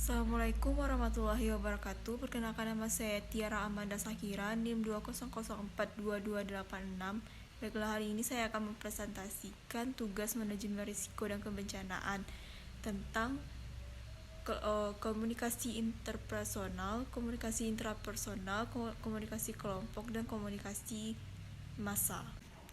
Assalamualaikum warahmatullahi wabarakatuh. Perkenalkan, nama saya Tiara Amanda Sakira, NIM 200422286. Baiklah, hari ini saya akan mempresentasikan tugas manajemen risiko dan kebencanaan tentang komunikasi interpersonal, komunikasi intrapersonal, komunikasi kelompok, dan komunikasi massa.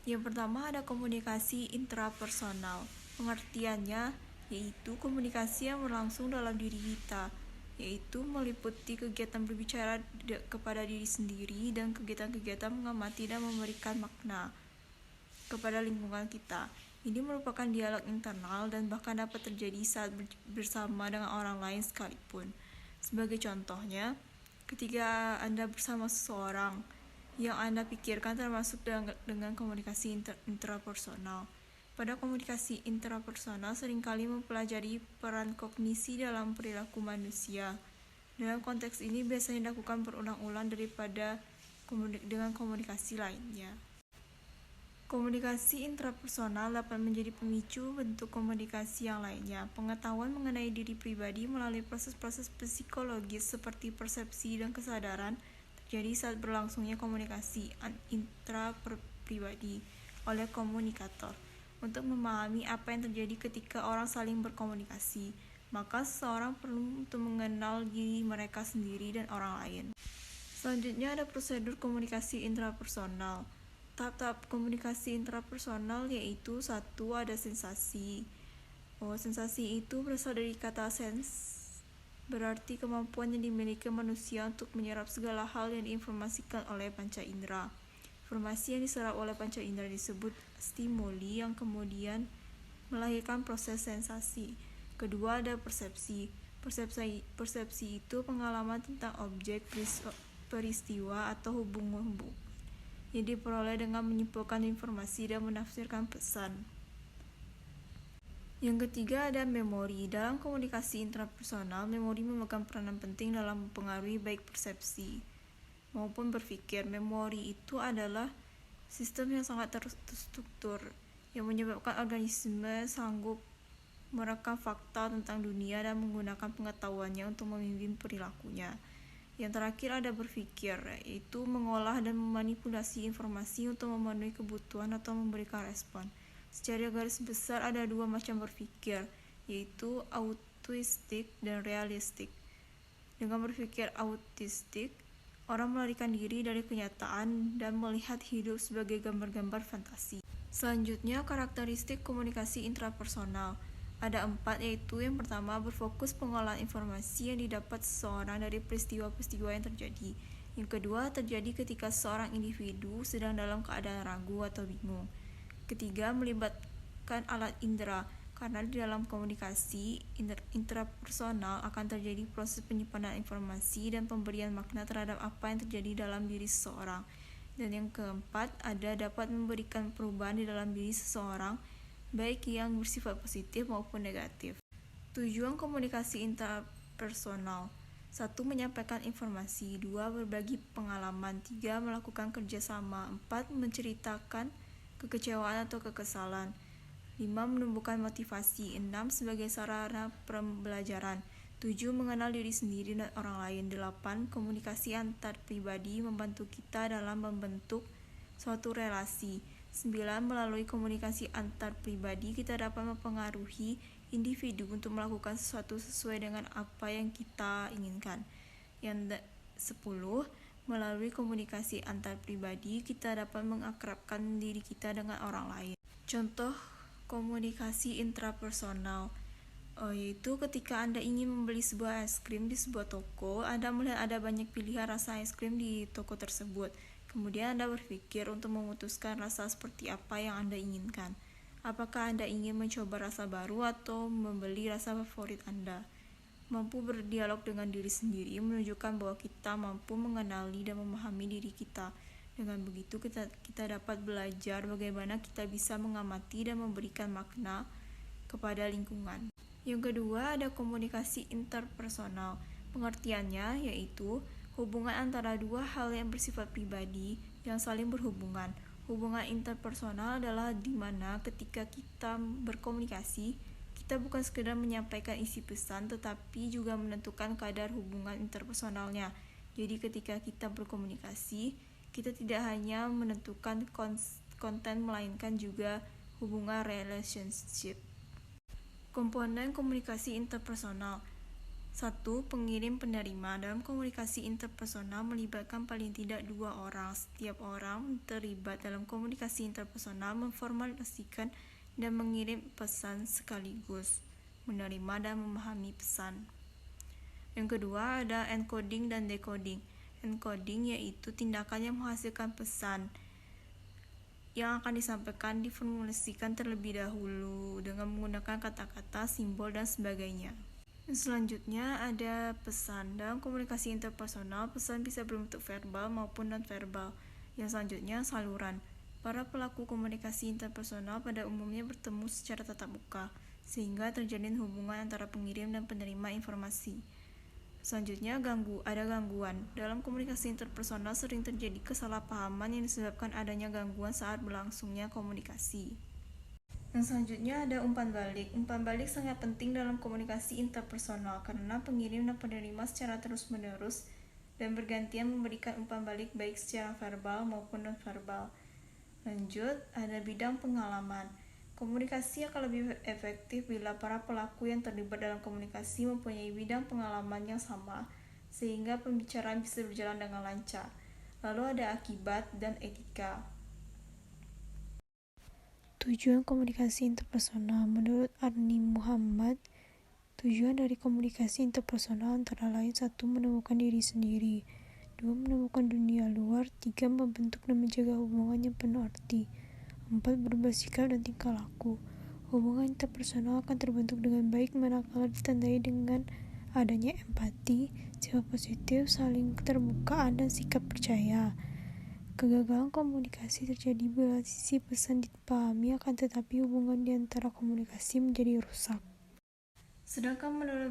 Yang pertama ada komunikasi intrapersonal. Pengertiannya yaitu komunikasi yang berlangsung dalam diri kita, yaitu meliputi kegiatan berbicara kepada diri sendiri dan kegiatan-kegiatan mengamati dan memberikan makna kepada lingkungan kita. Ini merupakan dialog internal dan bahkan dapat terjadi saat bersama dengan orang lain sekalipun. Sebagai contohnya, ketika Anda bersama seseorang, yang Anda pikirkan termasuk dengan komunikasi intrapersonal. Pada komunikasi intrapersonal seringkali mempelajari peran kognisi dalam perilaku manusia. Dalam konteks ini biasanya dilakukan berulang-ulang daripada dengan komunikasi lainnya. Komunikasi intrapersonal dapat menjadi pemicu bentuk komunikasi yang lainnya. Pengetahuan mengenai diri pribadi melalui proses-proses psikologis seperti persepsi dan kesadaran terjadi saat berlangsungnya komunikasi intrapribadi oleh komunikator. Untuk memahami apa yang terjadi ketika orang saling berkomunikasi, maka seseorang perlu untuk mengenal diri mereka sendiri dan orang lain. Selanjutnya ada prosedur komunikasi intrapersonal. Tahap-tahap komunikasi intrapersonal yaitu: 1. Ada sensasi. Sensasi itu berasal dari kata sense, berarti kemampuan yang dimiliki manusia untuk menyerap segala hal yang diinformasikan oleh panca indera. Informasi yang diserap oleh panca indera disebut stimuli yang kemudian melahirkan proses sensasi. Kedua ada persepsi. Persepsi itu pengalaman tentang objek, peristiwa atau hubungan yang diperoleh dengan menyimpulkan informasi dan menafsirkan pesan. Yang ketiga ada memori. Dalam komunikasi intrapersonal, memori memegang peranan penting dalam mempengaruhi baik persepsi maupun berpikir. Memori itu adalah sistem yang sangat terstruktur yang menyebabkan organisme sanggup merekam fakta tentang dunia dan menggunakan pengetahuannya untuk memimpin perilakunya. Yang terakhir ada berpikir, yaitu mengolah dan memanipulasi informasi untuk memenuhi kebutuhan atau memberikan respon. Secara garis besar ada dua macam berpikir, yaitu autistik dan realistik. Dengan berpikir autistik, orang melarikan diri dari kenyataan dan melihat hidup sebagai gambar-gambar fantasi. Selanjutnya, karakteristik komunikasi intrapersonal. Ada 4, yaitu yang pertama, berfokus pengolahan informasi yang didapat seseorang dari peristiwa-peristiwa yang terjadi. Yang kedua, terjadi ketika seorang individu sedang dalam keadaan ragu atau bingung. Ketiga, melibatkan alat indera, karena di dalam komunikasi intrapersonal akan terjadi proses penyimpanan informasi dan pemberian makna terhadap apa yang terjadi dalam diri seseorang. Dan yang keempat, dapat memberikan perubahan di dalam diri seseorang, baik yang bersifat positif maupun negatif. Tujuan komunikasi interpersonal: 1. Menyampaikan informasi. 2. Berbagi pengalaman. 3. Melakukan kerjasama. 4. Menceritakan kekecewaan atau kekesalan. 5. Menumbuhkan motivasi. 6. Sebagai sarana pembelajaran. 7. Mengenal diri sendiri dan orang lain. 8. Komunikasi antar pribadi membantu kita dalam membentuk suatu relasi. 9. Melalui komunikasi antar pribadi kita dapat mempengaruhi individu untuk melakukan sesuatu sesuai dengan apa yang kita inginkan. Yang 10. Melalui komunikasi antar pribadi kita dapat mengakrabkan diri kita dengan orang lain. Contoh komunikasi intrapersonal yaitu ketika Anda ingin membeli sebuah es krim di sebuah toko, Anda melihat ada banyak pilihan rasa es krim di toko tersebut. Kemudian Anda berpikir untuk memutuskan rasa seperti apa yang Anda inginkan. Apakah Anda ingin mencoba rasa baru atau membeli rasa favorit Anda? Mampu berdialog dengan diri sendiri menunjukkan bahwa kita mampu mengenali dan memahami diri kita. Dengan begitu kita dapat belajar bagaimana kita bisa mengamati dan memberikan makna kepada lingkungan. Yang kedua ada komunikasi interpersonal. Pengertiannya yaitu hubungan antara dua hal yang bersifat pribadi yang saling berhubungan. Hubungan interpersonal adalah di mana ketika kita berkomunikasi, kita bukan sekedar menyampaikan isi pesan, tetapi juga menentukan kadar hubungan interpersonalnya. Jadi ketika kita berkomunikasi, kita tidak hanya menentukan konten, melainkan juga hubungan relationship. Komponen komunikasi interpersonal. 1. Pengirim penerima. Dalam komunikasi interpersonal melibatkan paling tidak 2 orang. Setiap orang terlibat dalam komunikasi interpersonal memformulasikan dan mengirim pesan sekaligus menerima dan memahami pesan. Yang kedua ada encoding dan decoding. Encoding yaitu tindakan yang menghasilkan pesan yang akan disampaikan diformulasikan terlebih dahulu dengan menggunakan kata-kata, simbol, dan sebagainya. Selanjutnya ada pesan. Dalam komunikasi interpersonal, pesan bisa berbentuk verbal maupun non-verbal. Yang selanjutnya saluran. Para pelaku komunikasi interpersonal pada umumnya bertemu secara tatap muka, sehingga terjalin hubungan antara pengirim dan penerima informasi. Selanjutnya ada gangguan. Dalam komunikasi interpersonal sering terjadi kesalahpahaman yang disebabkan adanya gangguan saat berlangsungnya komunikasi. Yang selanjutnya ada umpan balik. Umpan balik sangat penting dalam komunikasi interpersonal karena pengirim dan penerima secara terus-menerus dan bergantian memberikan umpan balik baik secara verbal maupun non-verbal. Lanjut, ada bidang pengalaman. Komunikasi akan lebih efektif bila para pelaku yang terlibat dalam komunikasi mempunyai bidang pengalaman yang sama, sehingga pembicaraan bisa berjalan dengan lancar. Lalu ada akibat dan etika. Tujuan komunikasi interpersonal. Menurut Arni Muhammad, tujuan dari komunikasi interpersonal antara lain 1. Menemukan diri sendiri, 2. Menemukan dunia luar, 3. Membentuk dan menjaga hubungan yang penuh arti, 4. Berubah sikap dan tingkah laku. Hubungan interpersonal akan terbentuk dengan baik manakala ditandai dengan adanya empati, sifat positif, saling keterbukaan, dan sikap percaya. Kegagalan komunikasi terjadi bila sisi pesan dipahami akan tetapi hubungan di antara komunikasi menjadi rusak. Sedangkan menurut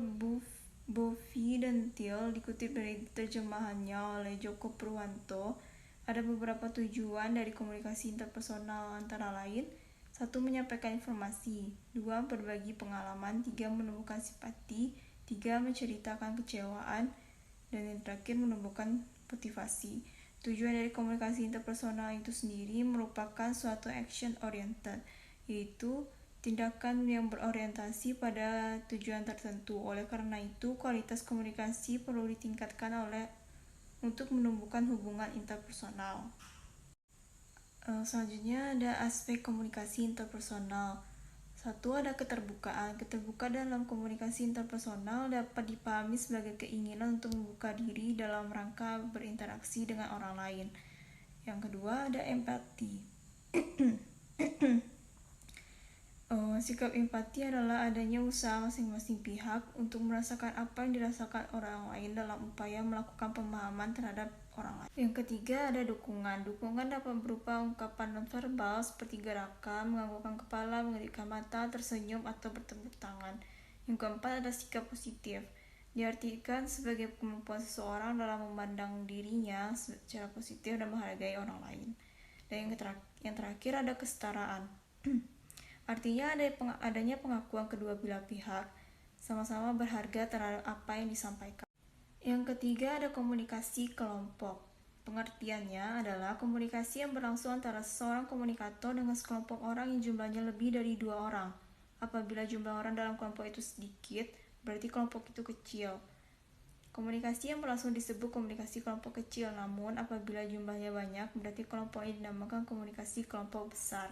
Bovi dan Thiel, dikutip dari terjemahannya oleh Joko Purwanto, ada beberapa tujuan dari komunikasi interpersonal antara lain 1. Menyampaikan informasi, 2. Berbagi pengalaman, 3. Menumbuhkan simpati, 3. Menceritakan kecewaan, dan yang terakhir menumbuhkan motivasi. Tujuan dari komunikasi interpersonal itu sendiri merupakan suatu action oriented, yaitu tindakan yang berorientasi pada tujuan tertentu. Oleh karena itu, kualitas komunikasi perlu ditingkatkan untuk menumbuhkan hubungan interpersonal. Selanjutnya ada aspek komunikasi interpersonal. 1. Ada keterbukaan. Keterbukaan dalam komunikasi interpersonal dapat dipahami sebagai keinginan untuk membuka diri dalam rangka berinteraksi dengan orang lain. Yang kedua ada empati. Sikap empati adalah adanya usaha masing-masing pihak untuk merasakan apa yang dirasakan orang lain dalam upaya melakukan pemahaman terhadap orang lain. Yang ketiga ada dukungan. Dukungan dapat berupa ungkapan nonverbal seperti gerakan, menganggukkan kepala, mengerikkan mata, tersenyum, atau bertepuk tangan. Yang keempat ada sikap positif. Diartikan sebagai kemampuan seseorang dalam memandang dirinya secara positif dan menghargai orang lain. Dan yang terakhir ada kesetaraan. Artinya adanya pengakuan kedua belah pihak sama-sama berharga terhadap apa yang disampaikan. Yang ketiga ada komunikasi kelompok. Pengertiannya adalah komunikasi yang berlangsung antara seorang komunikator dengan sekelompok orang yang jumlahnya lebih dari 2 orang. Apabila jumlah orang dalam kelompok itu sedikit, berarti kelompok itu kecil. Komunikasi yang berlangsung disebut komunikasi kelompok kecil, namun apabila jumlahnya banyak, berarti kelompok ini dinamakan komunikasi kelompok besar.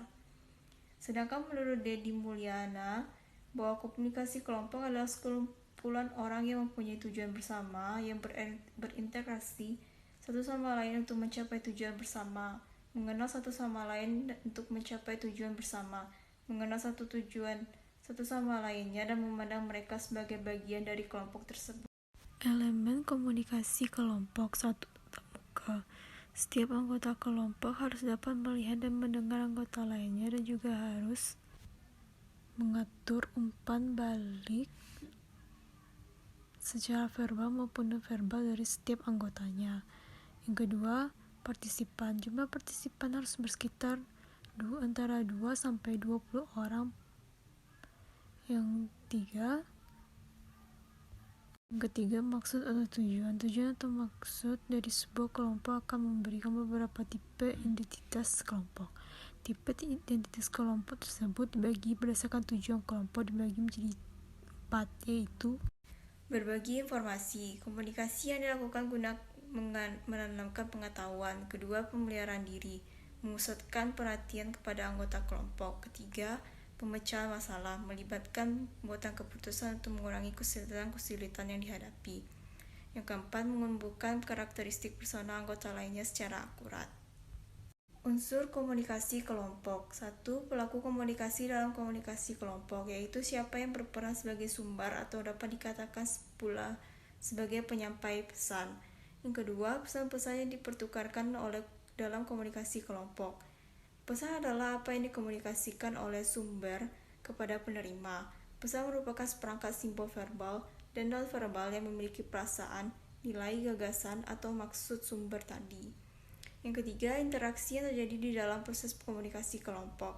Sedangkan menurut Deddy Mulyana, bahwa komunikasi kelompok adalah sekumpulan orang yang mempunyai tujuan bersama, yang berintegrasi satu sama lain untuk mencapai tujuan bersama, mengenal satu sama lain untuk mencapai tujuan bersama, mengenal satu tujuan satu sama lainnya, dan memandang mereka sebagai bagian dari kelompok tersebut. Elemen komunikasi kelompok. 1. Tatap muka. Setiap anggota kelompok harus dapat melihat dan mendengar anggota lainnya dan juga harus mengatur umpan balik secara verbal maupun non-verbal dari setiap anggotanya. Yang kedua, partisipan. Jumlah partisipan harus bersekitar antara 2 sampai 20 orang. Yang ketiga, maksud atau tujuan. Tujuan atau maksud dari sebuah kelompok akan memberikan beberapa tipe identitas kelompok. Tipe identitas kelompok tersebut dibagi berdasarkan tujuan kelompok, dibagi menjadi 4, yaitu berbagi informasi, komunikasi yang dilakukan guna menanamkan pengetahuan. Kedua, pemeliharaan diri, memusatkan perhatian kepada anggota kelompok. Ketiga, pemecahan masalah, melibatkan pembuatan keputusan untuk mengurangi kesulitan yang dihadapi. Yang keempat, mengumpulkan karakteristik personal anggota lainnya secara akurat. Unsur komunikasi kelompok. 1. Pelaku komunikasi dalam komunikasi kelompok, yaitu siapa yang berperan sebagai sumber atau dapat dikatakan pula sebagai penyampai pesan. Yang kedua, pesan-pesan yang dipertukarkan dalam komunikasi kelompok. Pesan adalah apa yang dikomunikasikan oleh sumber kepada penerima. Pesan merupakan seperangkat simbol verbal dan non-verbal yang memiliki perasaan, nilai, gagasan, atau maksud sumber tadi. Yang ketiga, interaksi yang terjadi di dalam proses komunikasi kelompok.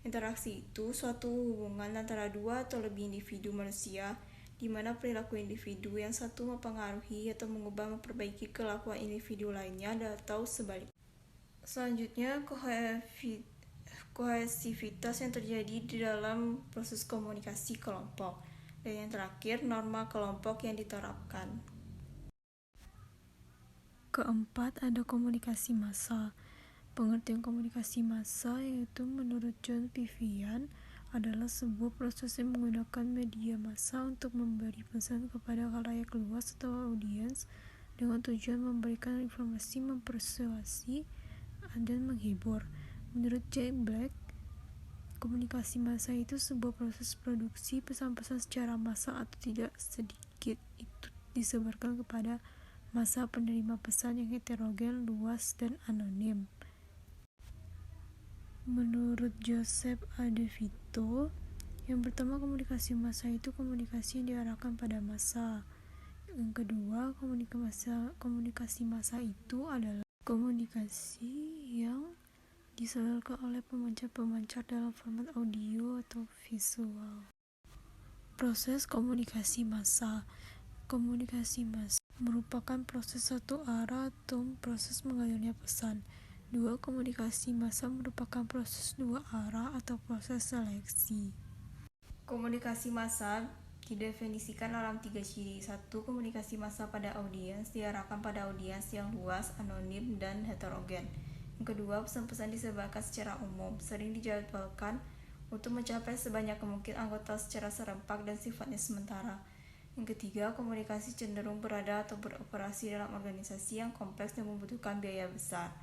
Interaksi itu suatu hubungan antara dua atau lebih individu manusia, di mana perilaku individu yang satu mempengaruhi atau mengubah memperbaiki kelakuan individu lainnya atau sebaliknya. Selanjutnya, kohesivitas yang terjadi di dalam proses komunikasi kelompok. Dan yang terakhir, norma kelompok yang diterapkan. Keempat, ada komunikasi massa. Pengertian komunikasi massa yaitu menurut John Vivian adalah sebuah proses yang menggunakan media massa untuk memberi pesan kepada khalayak luas atau audiens dengan tujuan memberikan informasi, mempersuasi, dan menghibur. Menurut Jay Black, komunikasi massa itu sebuah proses produksi pesan-pesan secara massa atau tidak sedikit itu disebarkan kepada massa penerima pesan yang heterogen, luas, dan anonim. Menurut Joseph A. De Vito, yang pertama, komunikasi massa itu komunikasi yang diarahkan pada massa. Yang kedua, komunikasi massa itu adalah komunikasi yang disalurkan oleh pemancar-pemancar dalam format audio atau visual. Proses komunikasi massa. Komunikasi massa merupakan proses satu arah atau proses mengalirnya pesan. 2. Komunikasi massa merupakan proses dua arah atau proses seleksi. Komunikasi massa didefinisikan dalam 3 ciri. 1. Komunikasi massa pada audiens diarahkan pada audiens yang luas, anonim, dan heterogen. Yang kedua, pesan-pesan disebarkan secara umum, sering dijadwalkan untuk mencapai sebanyak kemungkin anggota secara serempak dan sifatnya sementara. Yang ketiga, komunikasi cenderung berada atau beroperasi dalam organisasi yang kompleks dan membutuhkan biaya besar.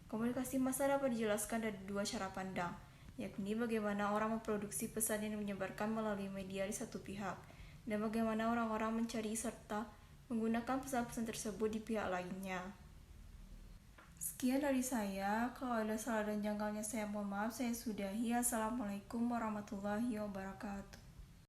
Komunikasi massa dapat dijelaskan dari 2 cara pandang, yakni bagaimana orang memproduksi pesan yang menyebarkan melalui media di satu pihak, dan bagaimana orang-orang mencari serta menggunakan pesan-pesan tersebut di pihak lainnya. Sekian dari saya, kalau ada salah dan janggalnya saya mohon maaf, saya sudahi. Assalamualaikum warahmatullahi wabarakatuh.